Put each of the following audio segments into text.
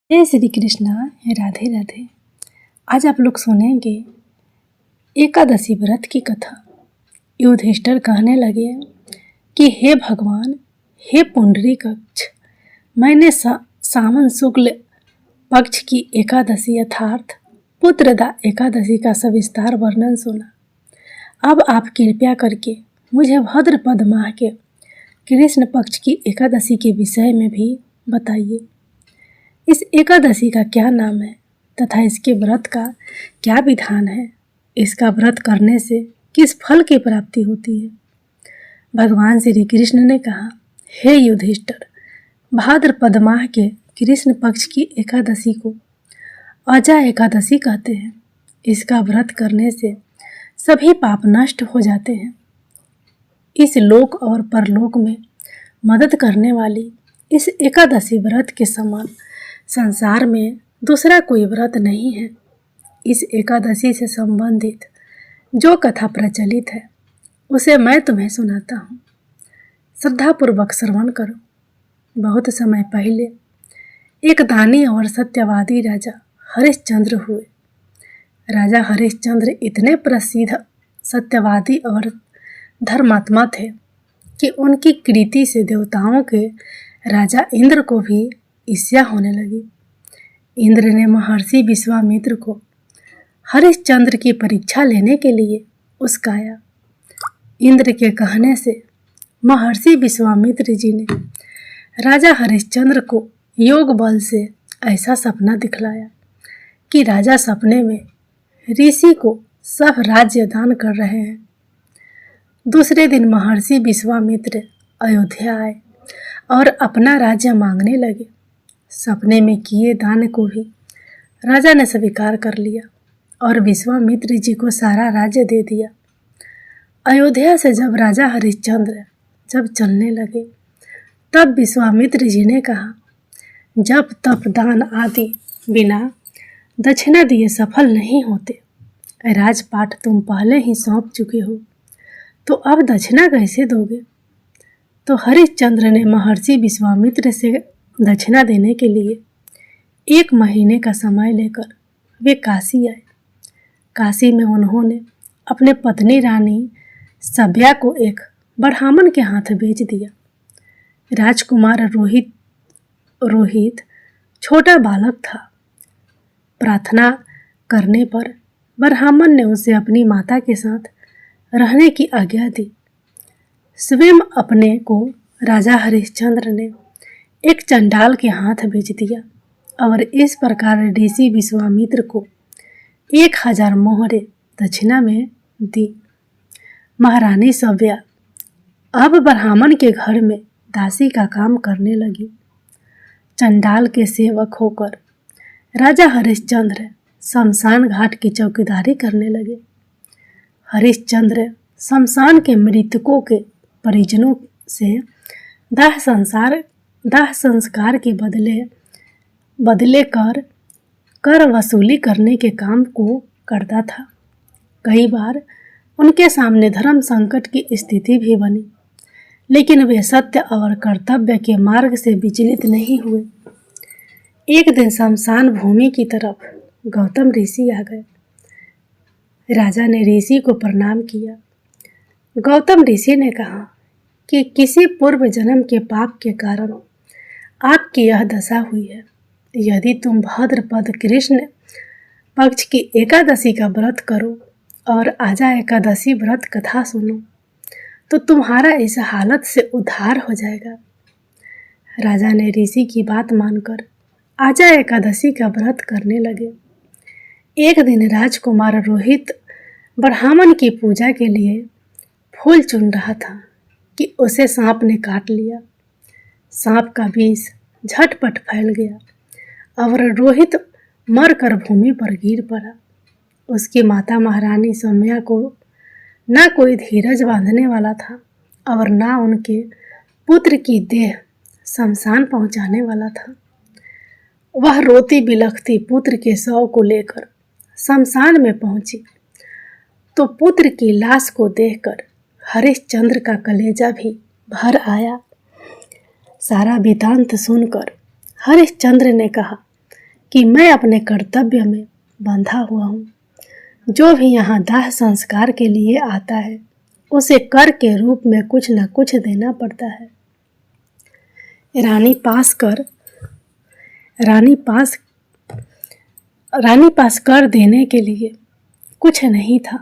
जय श्री कृष्णा। राधे राधे। आज आप लोग सुनेंगे एकादशी व्रत की कथा। युधिष्ठिर कहने लगे कि हे भगवान, हे पुंडरीकाक्ष, मैंने सावन शुक्ल पक्ष की एकादशी अर्थात पुत्रदा एकादशी का सविस्तार वर्णन सुना। अब आप कृपया करके मुझे भाद्रपद माह के कृष्ण पक्ष की एकादशी के विषय में भी बताइए। इस एकादशी का क्या नाम है तथा इसके व्रत का क्या विधान है? इसका व्रत करने से किस फल की प्राप्ति होती है? भगवान श्री कृष्ण ने कहा, हे युधिष्ठिर, भाद्रपद माह के कृष्ण पक्ष की एकादशी को अजा एकादशी कहते हैं। इसका व्रत करने से सभी पाप नष्ट हो जाते हैं। इस लोक और परलोक में मदद करने वाली इस एकादशी व्रत के समान संसार में दूसरा कोई व्रत नहीं है। इस एकादशी से संबंधित जो कथा प्रचलित है उसे मैं तुम्हें सुनाता हूँ। श्रद्धापूर्वक श्रवण करो। बहुत समय पहले एक दानी और सत्यवादी राजा हरिश्चंद्र हुए। राजा हरिश्चंद्र इतने प्रसिद्ध सत्यवादी और धर्मात्मा थे कि उनकी कृति से देवताओं के राजा इंद्र को भी ईर्ष्या होने लगी। इंद्र ने महर्षि विश्वामित्र को हरिश्चंद्र की परीक्षा लेने के लिए उस्काया। इंद्र के कहने से महर्षि विश्वामित्र जी ने राजा हरिश्चंद्र को योग बल से ऐसा सपना दिखलाया कि राजा सपने में ऋषि को सब राज्य दान कर रहे हैं। दूसरे दिन महर्षि विश्वामित्र अयोध्या आए और अपना राज्य मांगने लगे। सपने में किए दान को भी राजा ने स्वीकार कर लिया और विश्वामित्र जी को सारा राज्य दे दिया। अयोध्या से जब राजा हरिश्चंद्र जब चलने लगे तब विश्वामित्र जी ने कहा, जब तप दान आदि बिना दक्षिणा दिए सफल नहीं होते। राजपाट तुम पहले ही सौंप चुके हो, तो अब दक्षिणा कैसे दोगे? तो हरिश्चंद्र ने महर्षि विश्वामित्र से दक्षिणा देने के लिए 1 महीने का समय लेकर वे काशी आए। काशी में उन्होंने अपने पत्नी रानी सभ्या को एक ब्राह्मण के हाथ बेच दिया। राजकुमार रोहित छोटा बालक था। प्रार्थना करने पर ब्राह्मण ने उसे अपनी माता के साथ रहने की आज्ञा दी। स्वयं अपने को राजा हरिश्चंद्र ने एक चंडाल के हाथ बेच दिया और इस प्रकार ऋषि विश्वामित्र को 1000 मोहरे दक्षिणा में दी। महारानी सभ्या अब ब्राह्मण के घर में दासी का काम करने लगी। चंडाल के सेवक होकर राजा हरिश्चंद्र शमशान घाट की चौकीदारी करने लगे। हरिश्चंद्र शमशान के मृतकों के परिजनों से दाह संस्कार के बदले कर वसूली करने के काम को करता था। कई बार उनके सामने धर्म संकट की स्थिति भी बनी, लेकिन वे सत्य और कर्तव्य के मार्ग से विचलित नहीं हुए। एक दिन शमशान भूमि की तरफ गौतम ऋषि आ गए। राजा ने ऋषि को प्रणाम किया। गौतम ऋषि ने कहा कि किसी पूर्व जन्म के पाप के कारण आपकी यह दशा हुई है। यदि तुम भाद्रपद कृष्ण पक्ष की एकादशी का व्रत करो और आजा एकादशी व्रत कथा सुनो तो तुम्हारा इस हालत से उद्धार हो जाएगा। राजा ने ऋषि की बात मानकर आजा एकादशी का व्रत करने लगे। एक दिन राजकुमार रोहित ब्राह्मण की पूजा के लिए फूल चुन रहा था कि उसे सांप ने काट लिया। सांप का विष झटपट फैल गया और रोहित मरकर भूमि पर गिर पड़ा। उसकी माता महारानी सौम्या को ना कोई धीरज बांधने वाला था और ना उनके पुत्र की देह शमशान पहुंचाने वाला था। वह रोती बिलखती पुत्र के शव को लेकर शमशान में पहुंची तो पुत्र की लाश को देखकर हरिश्चंद्र का कलेजा भी भर आया। सारा वृतांत सुनकर हरिश्चंद्र ने कहा, कि मैं अपने कर्तव्य में बंधा हुआ हूँ। जो भी यहाँ दाह संस्कार के लिए आता है उसे कर के रूप में कुछ न कुछ देना पड़ता है। रानी पास कर देने के लिए कुछ नहीं था।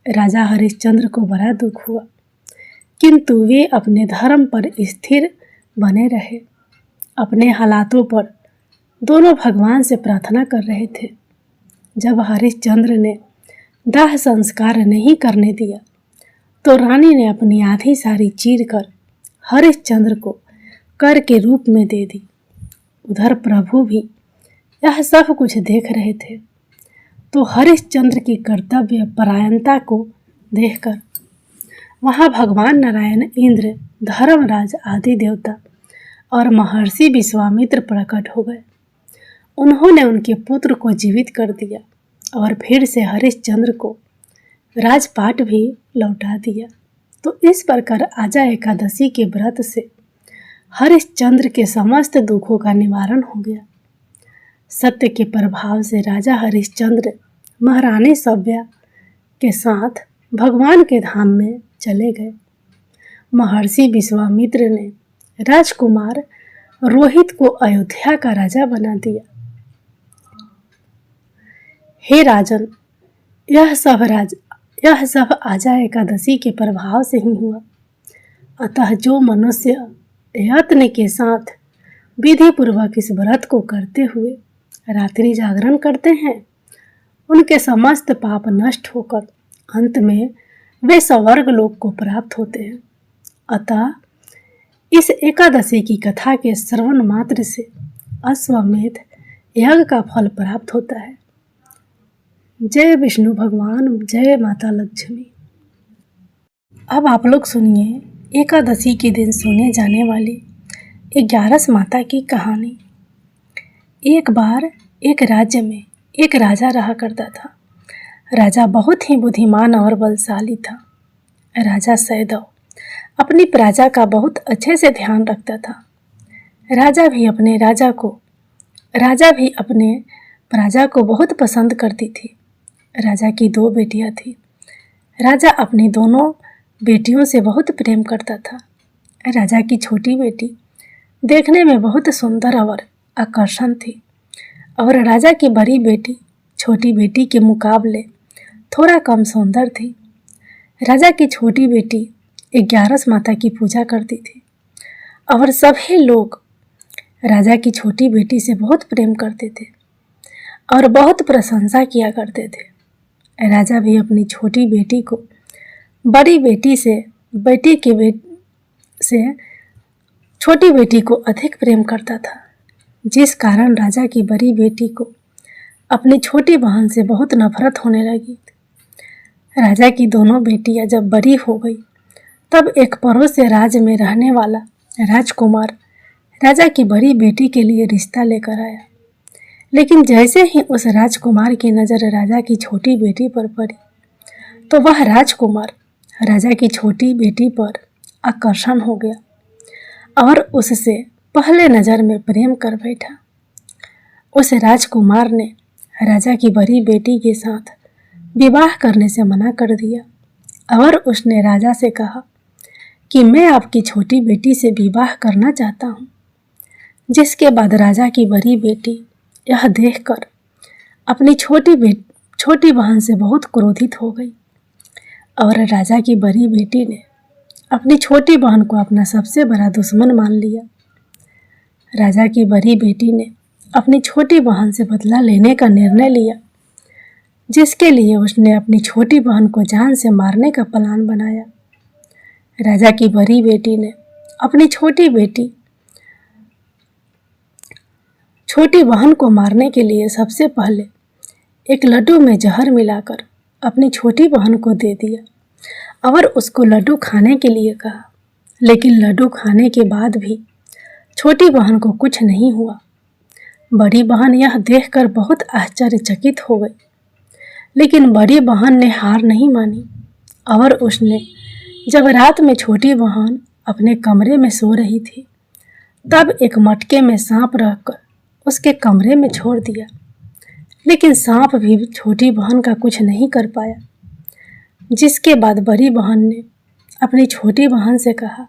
राजा हरिश्चंद्र को बड़ा दुख हुआ, किंतु वे अपने धर्म पर स्थिर बने रहे। अपने हालातों पर दोनों भगवान से प्रार्थना कर रहे थे। जब हरिश्चंद्र ने दाह संस्कार नहीं करने दिया तो रानी ने अपनी आधी साड़ी चीर कर हरिश्चंद्र को कर के रूप में दे दी। उधर प्रभु भी यह सब कुछ देख रहे थे, तो हरिश्चंद्र की कर्तव्य परायणता को देखकर वहाँ भगवान नारायण, इंद्र, धर्मराज आदि देवता और महर्षि विश्वामित्र प्रकट हो गए। उन्होंने उनके पुत्र को जीवित कर दिया और फिर से हरिश्चंद्र को राजपाट भी लौटा दिया। तो इस प्रकार आजा एकादशी के व्रत से हरिश्चंद्र के समस्त दुखों का निवारण हो गया। सत्य के प्रभाव से राजा हरिश्चंद्र महारानी सभ्या के साथ भगवान के धाम में चले गए। महर्षि विश्वामित्र ने राजकुमार रोहित को अयोध्या का राजा बना दिया। हे राजन, यह सब आजा एकादशी के प्रभाव से ही हुआ। अतः जो मनुष्य यत्न के साथ विधि पूर्वक इस व्रत को करते हुए रात्रि जागरण करते हैं, उनके समस्त पाप नष्ट होकर अंत में वे स्वर्ग लोक को प्राप्त होते हैं। अतः इस एकादशी की कथा के श्रवण मात्र से अश्वमेध यज्ञ का फल प्राप्त होता है। जय विष्णु भगवान, जय माता लक्ष्मी। अब आप लोग सुनिए एकादशी के दिन सुने जाने वाली 11 माता की कहानी। एक बार एक राज्य में एक राजा रहा करता था। राजा बहुत ही बुद्धिमान और बलशाली था। राजा सैदव अपनी प्रजा का बहुत अच्छे से ध्यान रखता था। राजा भी अपने प्रजा को बहुत पसंद करती थी। राजा की 2 बेटियां थी। राजा अपनी दोनों बेटियों से बहुत प्रेम करता था। राजा की छोटी बेटी देखने में बहुत सुंदर और आकर्षण थी और राजा की बड़ी बेटी छोटी बेटी के मुकाबले थोड़ा कम सुंदर थी। राजा की छोटी बेटी 11 माता की पूजा करती थी और सभी लोग राजा की छोटी बेटी से बहुत प्रेम करते थे और बहुत प्रशंसा किया करते थे। राजा भी अपनी छोटी बेटी को बड़ी बेटी से छोटी बेटी को अधिक प्रेम करता था, जिस कारण राजा की बड़ी बेटी को अपनी छोटी बहन से बहुत नफरत होने लगी। राजा की दोनों बेटियां जब बड़ी हो गई तब एक पड़ोस राज्य में रहने वाला राजकुमार राजा की बड़ी बेटी के लिए रिश्ता लेकर आया। लेकिन जैसे ही उस राजकुमार की नज़र राजा की छोटी बेटी पर पड़ी तो वह राजकुमार राजा की छोटी बेटी पर आकर्षण हो गया और उससे पहले नज़र में प्रेम कर बैठा। उस राजकुमार ने राजा की बड़ी बेटी के साथ विवाह करने से मना कर दिया और उसने राजा से कहा कि मैं आपकी छोटी बेटी से विवाह करना चाहता हूँ। जिसके बाद राजा की बड़ी बेटी यह देखकर अपनी छोटी बहन से बहुत क्रोधित हो गई और राजा की बड़ी बेटी ने अपनी छोटी बहन को अपना सबसे बड़ा दुश्मन मान लिया। राजा की बड़ी बेटी ने अपनी छोटी बहन से बदला लेने का निर्णय लिया, जिसके लिए उसने अपनी छोटी बहन को जान से मारने का प्लान बनाया। राजा की बड़ी बेटी ने अपनी छोटी बहन को मारने के लिए सबसे पहले एक लड्डू में जहर मिलाकर अपनी छोटी बहन को दे दिया और उसको लड्डू खाने के लिए कहा। लेकिन लड्डू खाने के बाद भी छोटी बहन को कुछ नहीं हुआ। बड़ी बहन यह देखकर बहुत आश्चर्यचकित हो गई, लेकिन बड़ी बहन ने हार नहीं मानी और उसने जब रात में छोटी बहन अपने कमरे में सो रही थी तब एक मटके में सांप रखकर उसके कमरे में छोड़ दिया, लेकिन सांप भी छोटी बहन का कुछ नहीं कर पाया। जिसके बाद बड़ी बहन ने अपनी छोटी बहन से कहा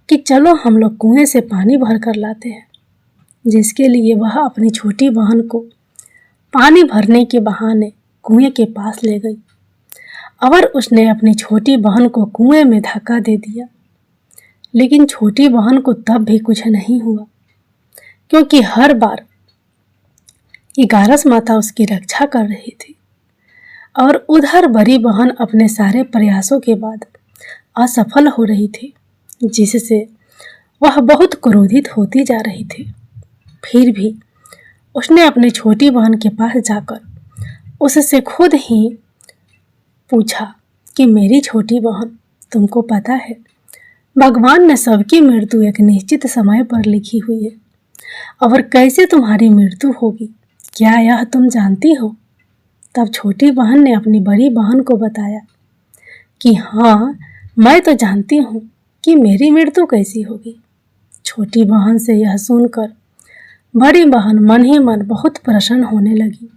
कि चलो हम लोग कुएं से पानी भर कर लाते हैं, जिसके लिए वह अपनी छोटी बहन को पानी भरने के बहाने कुएं के पास ले गई और उसने अपनी छोटी बहन को कुएं में धक्का दे दिया। लेकिन छोटी बहन को तब भी कुछ नहीं हुआ, क्योंकि हर बार ग्यारस माता उसकी रक्षा कर रही थी। और उधर बड़ी बहन अपने सारे प्रयासों के बाद असफल हो रही थी, जिससे वह बहुत क्रोधित होती जा रही थी। फिर भी उसने अपनी छोटी बहन के पास जाकर उससे खुद ही पूछा कि मेरी छोटी बहन, तुमको पता है भगवान ने सबकी मृत्यु एक निश्चित समय पर लिखी हुई है, और कैसे तुम्हारी मृत्यु होगी क्या यह तुम जानती हो? तब छोटी बहन ने अपनी बड़ी बहन को बताया कि हाँ, मैं तो जानती हूँ कि मेरी मृत्यु कैसी होगी। छोटी बहन से यह सुनकर बड़ी बहन मन ही मन बहुत प्रसन्न होने लगी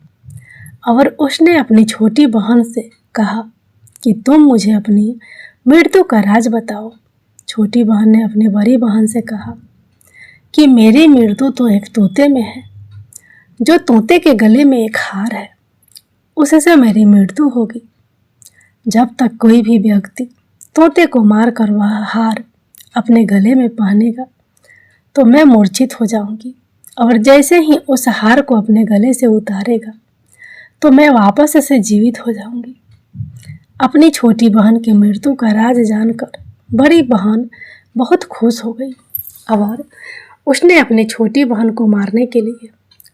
और उसने अपनी छोटी बहन से कहा कि तुम मुझे अपनी मृत्यु का राज बताओ। छोटी बहन ने अपनी बड़ी बहन से कहा कि मेरी मृत्यु तो एक तोते में है, जो तोते के गले में एक हार है, उससे मेरी मृत्यु होगी। जब तक कोई भी व्यक्ति तोते को मार कर वह हार अपने गले में पहनेगा तो मैं मूर्छित हो जाऊंगी, और जैसे ही उस हार को अपने गले से उतारेगा तो मैं वापस से जीवित हो जाऊंगी। अपनी छोटी बहन की मृत्यु का राज जानकर बड़ी बहन बहुत खुश हो गई और उसने अपनी छोटी बहन को मारने के लिए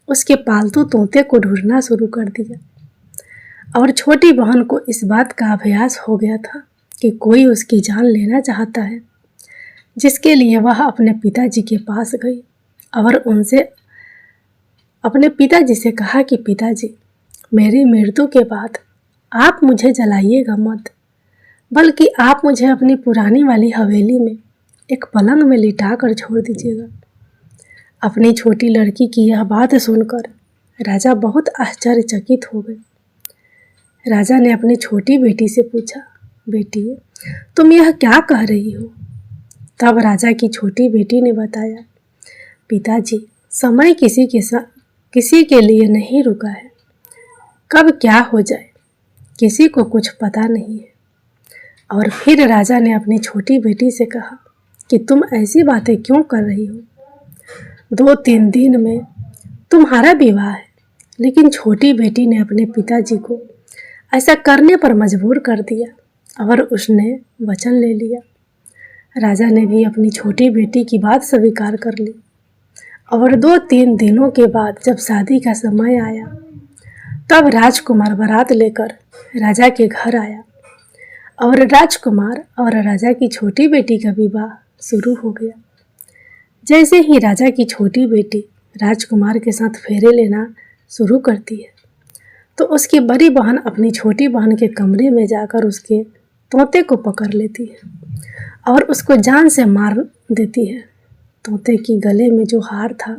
उसके पालतू तोते को ढूंढना शुरू कर दिया। और छोटी बहन को इस बात का अभ्यास हो गया था कि कोई उसकी जान लेना चाहता है, जिसके लिए वह अपने पिताजी के पास गई और उनसे अपने पिताजी से कहा कि पिताजी, मेरी मृत्यु के बाद आप मुझे जलाइएगा मत, बल्कि आप मुझे अपनी पुरानी वाली हवेली में एक पलंग में लिटा कर छोड़ दीजिएगा। अपनी छोटी लड़की की यह बात सुनकर राजा बहुत आश्चर्यचकित हो गए। राजा ने अपनी छोटी बेटी से पूछा, बेटी, तुम यह क्या कह रही हो? तब राजा की छोटी बेटी ने बताया, पिताजी, समय किसी के लिए नहीं रुका है, कब क्या हो जाए किसी को कुछ पता नहीं है। और फिर राजा ने अपनी छोटी बेटी से कहा कि तुम ऐसी बातें क्यों कर रही हो? 2-3 दिन में तुम्हारा विवाह है। लेकिन छोटी बेटी ने अपने पिताजी को ऐसा करने पर मजबूर कर दिया और उसने वचन ले लिया। राजा ने भी अपनी छोटी बेटी की बात स्वीकार कर ली और 2-3 दिनों के बाद जब शादी का समय आया तब राजकुमार बारात लेकर राजा के घर आया और राजकुमार और राजा की छोटी बेटी का विवाह शुरू हो गया। जैसे ही राजा की छोटी बेटी राजकुमार के साथ फेरे लेना शुरू करती है तो उसकी बड़ी बहन अपनी छोटी बहन के कमरे में जाकर उसके तोते को पकड़ लेती है और उसको जान से मार देती है। तोते की गले में जो हार था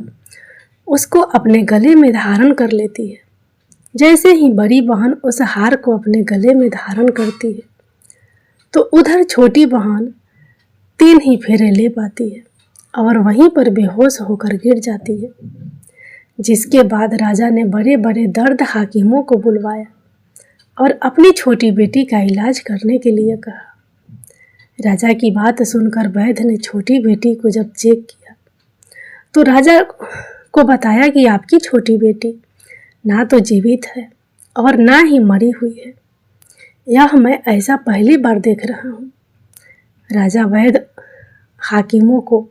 उसको अपने गले में धारण कर लेती है। जैसे ही बड़ी बहन उस हार को अपने गले में धारण करती है तो उधर छोटी बहन 3 ही फेरे ले पाती है और वहीं पर बेहोश होकर गिर जाती है। जिसके बाद राजा ने बड़े बड़े दर्द हाकिमों को बुलवाया और अपनी छोटी बेटी का इलाज करने के लिए कहा। राजा की बात सुनकर वैद्य ने छोटी बेटी को जब चेक किया तो राजा को बताया कि आपकी छोटी बेटी ना तो जीवित है और ना ही मरी हुई है। यह मैं ऐसा पहली बार देख रहा हूँ। राजा वैद्य हाकिमों को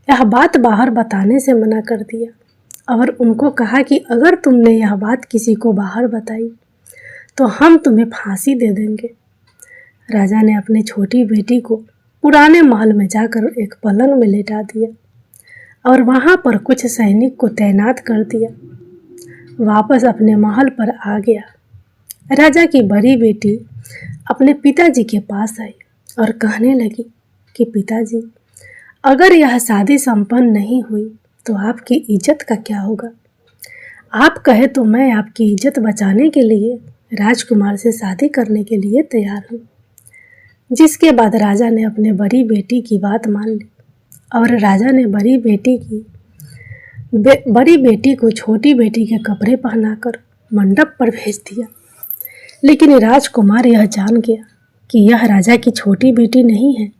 यह बात बाहर बताने से मना कर दिया और उनको कहा कि अगर तुमने यह बात किसी को बाहर बताई तो हम तुम्हें फांसी दे देंगे। राजा ने अपनी छोटी बेटी को पुराने महल में जाकर एक पलंग में लेटा दिया और वहाँ पर कुछ सैनिक को तैनात कर दिया। वापस अपने महल पर आ गया। राजा की बड़ी बेटी अपने पिताजी के पास आई और कहने लगी कि पिताजी, अगर यह शादी संपन्न नहीं हुई तो आपकी इज्जत का क्या होगा? आप कहे तो मैं आपकी इज्जत बचाने के लिए राजकुमार से शादी करने के लिए तैयार हूँ। जिसके बाद राजा ने अपने बड़ी बेटी की बात मान ली और राजा ने बड़ी बेटी को छोटी बेटी के कपड़े पहनाकर मंडप पर भेज दिया। लेकिन राजकुमार यह जान गया कि यह राजा की छोटी बेटी नहीं है,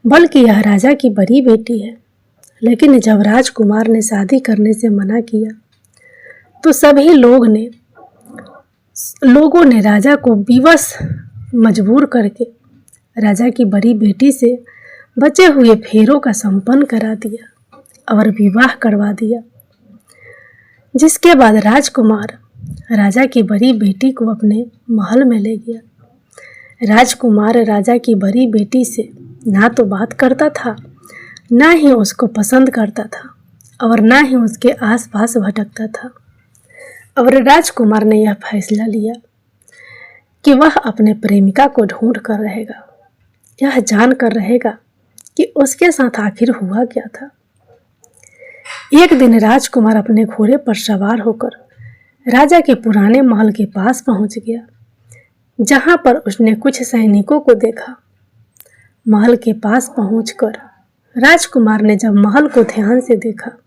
बल्कि यह राजा की बड़ी बेटी है। लेकिन जब राजकुमार ने शादी करने से मना किया तो सभी लोगों ने राजा को विवश मजबूर करके राजा की बड़ी बेटी से बचे हुए फेरों का संपन्न करा दिया और विवाह करवा दिया। जिसके बाद राजकुमार राजा की बड़ी बेटी को अपने महल में ले गया। राजकुमार राजा की बड़ी बेटी से ना तो बात करता था, ना ही उसको पसंद करता था और ना ही उसके आसपास भटकता था। और राजकुमार ने यह फैसला लिया कि वह अपने प्रेमिका को ढूंढ कर रहेगा, यह जान कर रहेगा कि उसके साथ आखिर हुआ क्या था। एक दिन राजकुमार अपने घोड़े पर सवार होकर राजा के पुराने महल के पास पहुंच गया, जहां पर उसने कुछ सैनिकों को देखा। महल के पास पहुंचकर राजकुमार ने जब महल को ध्यान से देखा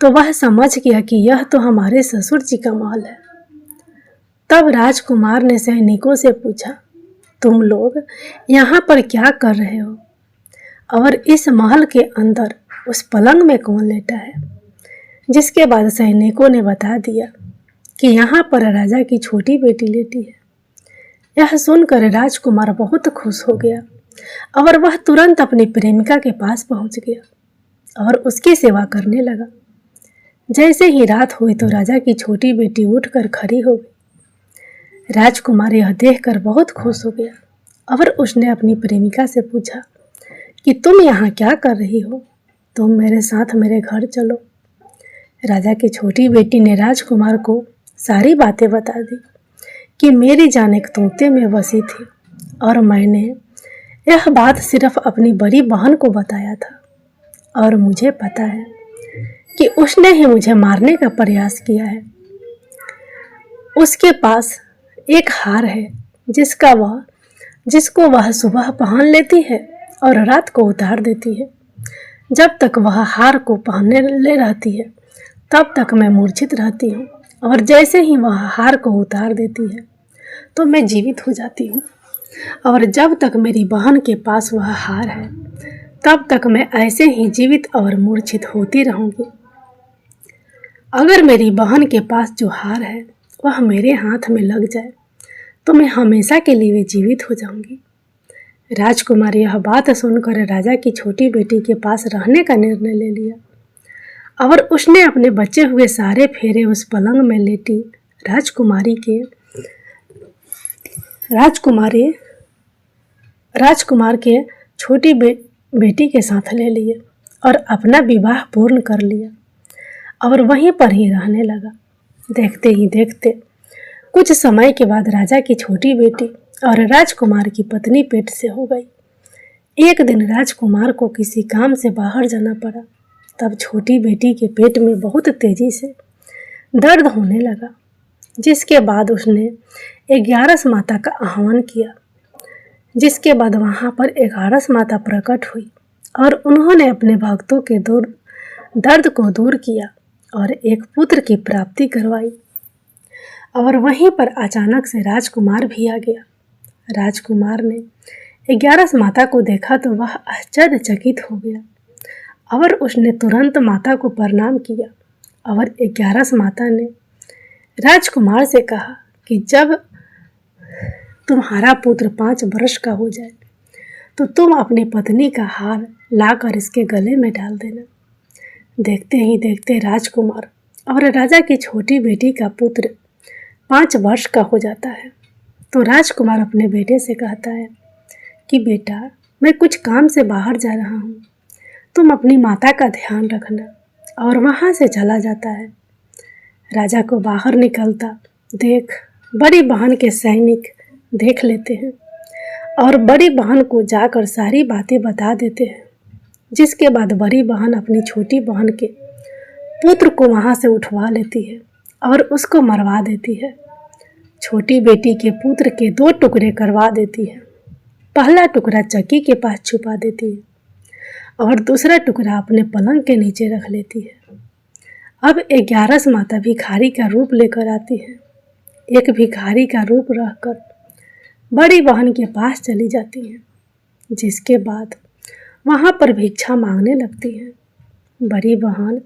तो वह समझ गया कि यह तो हमारे ससुर जी का महल है। तब राजकुमार ने सैनिकों से पूछा, तुम लोग यहाँ पर क्या कर रहे हो और इस महल के अंदर उस पलंग में कौन लेटा है? जिसके बाद सैनिकों ने बता दिया कि यहाँ पर राजा की छोटी बेटी लेटी है। यह सुनकर राजकुमार बहुत खुश हो गया और वह तुरंत अपनी प्रेमिका के पास पहुँच गया और उसकी सेवा करने लगा। जैसे ही रात हुई तो राजा की छोटी बेटी उठकर खड़ी हो गई। राजकुमार यह देखकर बहुत खुश हो गया और उसने अपनी प्रेमिका से पूछा कि तुम यहाँ क्या कर रही हो? तुम मेरे साथ मेरे घर चलो। राजा की छोटी बेटी ने राजकुमार को सारी बातें बता दी कि मेरी जान एक तोते में बसी थी और मैंने यह बात सिर्फ अपनी बड़ी बहन को बताया था और मुझे पता है कि उसने ही मुझे मारने का प्रयास किया है। उसके पास एक हार है जिसको वह सुबह पहन लेती है और रात को उतार देती है। जब तक वह हार को पहनने ले रहती है तब तक मैं मूर्छित रहती हूँ और जैसे ही वह हार को उतार देती है तो मैं जीवित हो जाती हूँ। और जब तक मेरी बहन के पास वह हार है तब तक मैं ऐसे ही जीवित और मूर्छित होती रहूँगी। अगर मेरी बहन के पास जो हार है वह मेरे हाथ में लग जाए तो मैं हमेशा के लिए जीवित हो जाऊंगी। राजकुमार यह बात सुनकर राजा की छोटी बेटी के पास रहने का निर्णय ले लिया और उसने अपने बचे हुए सारे फेरे उस पलंग में लेटी राजकुमार के छोटी बेटी के साथ ले लिए और अपना विवाह पूर्ण कर लिया और वहीं पर ही रहने लगा। देखते ही देखते कुछ समय के बाद राजा की छोटी बेटी और राजकुमार की पत्नी पेट से हो गई। एक दिन राजकुमार को किसी काम से बाहर जाना पड़ा। तब छोटी बेटी के पेट में बहुत तेजी से दर्द होने लगा। जिसके बाद उसने 11 माता का आह्वान किया। जिसके बाद वहाँ पर 11 माता प्रकट हुई और उन्होंने अपने भक्तों के दर्द को दूर किया और एक पुत्र की प्राप्ति करवाई। और वहीं पर अचानक से राजकुमार भी आ गया। राजकुमार ने 11 माता को देखा तो वह आश्चर्यचकित हो गया और उसने तुरंत माता को प्रणाम किया। और 11 माता ने राजकुमार से कहा कि जब तुम्हारा पुत्र 5 वर्ष का हो जाए तो तुम अपनी पत्नी का हार लाकर इसके गले में डाल देना। देखते ही देखते राजकुमार और राजा की छोटी बेटी का पुत्र 5 वर्ष का हो जाता है। तो राजकुमार अपने बेटे से कहता है कि बेटा, मैं कुछ काम से बाहर जा रहा हूँ, तुम अपनी माता का ध्यान रखना। और वहाँ से चला जाता है। राजा को बाहर निकलता देख बड़ी बहन के सैनिक देख लेते हैं और बड़ी बहन को जाकर सारी बातें बता देते हैं। जिसके बाद बड़ी बहन अपनी छोटी बहन के पुत्र को वहाँ से उठवा लेती है और उसको मरवा देती है। छोटी बेटी के पुत्र के 2 टुकड़े करवा देती है। पहला टुकड़ा चक्की के पास छुपा देती है और दूसरा टुकड़ा अपने पलंग के नीचे रख लेती है। अब 11 माता भिखारी का रूप लेकर आती है। एक भिखारी का रूप रहकर बड़ी बहन के पास चली जाती है, जिसके बाद वहाँ पर भिक्षा मांगने लगती है। बड़ी बहन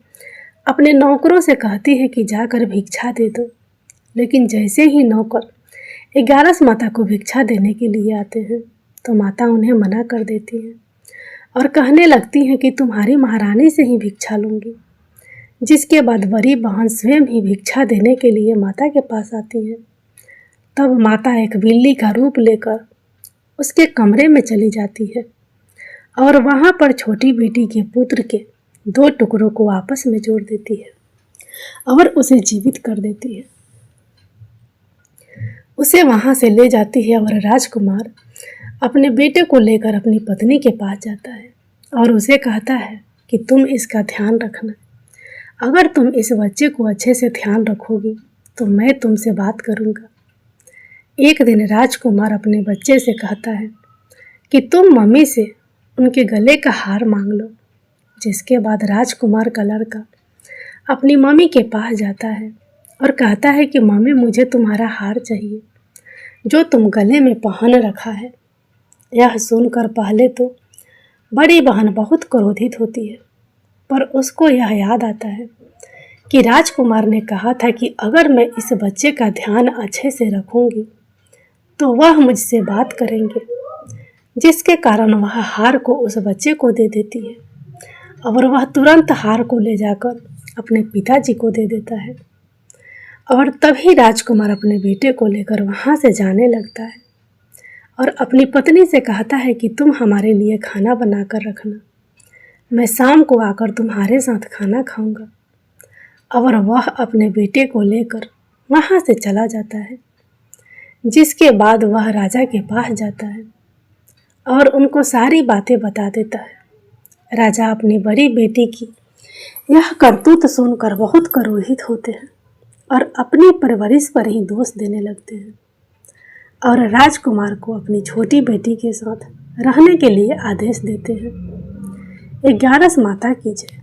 अपने नौकरों से कहती है कि जाकर भिक्षा दे दो, लेकिन जैसे ही नौकर 11 माता को भिक्षा देने के लिए आते हैं तो माता उन्हें मना कर देती है और कहने लगती हैं कि तुम्हारी महारानी से ही भिक्षा लूँगी। जिसके बाद बड़ी बहन स्वयं ही भिक्षा देने के लिए माता के पास आती है। तब माता एक बिल्ली का रूप लेकर उसके कमरे में चली जाती है और वहाँ पर छोटी बेटी के पुत्र के 2 टुकड़ों को आपस में जोड़ देती है और उसे जीवित कर देती है। उसे वहाँ से ले जाती है और राजकुमार अपने बेटे को लेकर अपनी पत्नी के पास जाता है और उसे कहता है कि तुम इसका ध्यान रखना। अगर तुम इस बच्चे को अच्छे से ध्यान रखोगी तो मैं तुमसे बात करूँगा। एक दिन राजकुमार अपने बच्चे से कहता है कि तुम मम्मी से उनके गले का हार मांग लो। जिसके बाद राजकुमार का लड़का अपनी मम्मी के पास जाता है और कहता है कि मम्मी मुझे तुम्हारा हार चाहिए जो तुम गले में पहन रखा है। यह सुनकर पहले तो बड़ी बहन बहुत क्रोधित होती है, पर उसको यह याद आता है कि राजकुमार ने कहा था कि अगर मैं इस बच्चे का ध्यान अच्छे से रखूंगी तो वह मुझसे बात करेंगे, जिसके कारण वह हार को उस बच्चे को दे देती है और वह तुरंत हार को ले जाकर अपने पिताजी को दे देता है। और तभी राजकुमार अपने बेटे को लेकर वहाँ से जाने लगता है और अपनी पत्नी से कहता है कि तुम हमारे लिए खाना बना कर रखना, मैं शाम को आकर तुम्हारे साथ खाना खाऊंगा। और वह अपने बेटे को लेकर वहाँ से चला जाता है। जिसके बाद वह राजा के पास जाता है और उनको सारी बातें बता देता है। राजा अपनी बड़ी बेटी की यह करतूत सुनकर बहुत क्रोधित होते हैं और अपनी परवरिश पर ही दोष देने लगते हैं और राजकुमार को अपनी छोटी बेटी के साथ रहने के लिए आदेश देते हैं। 11 माता की जय।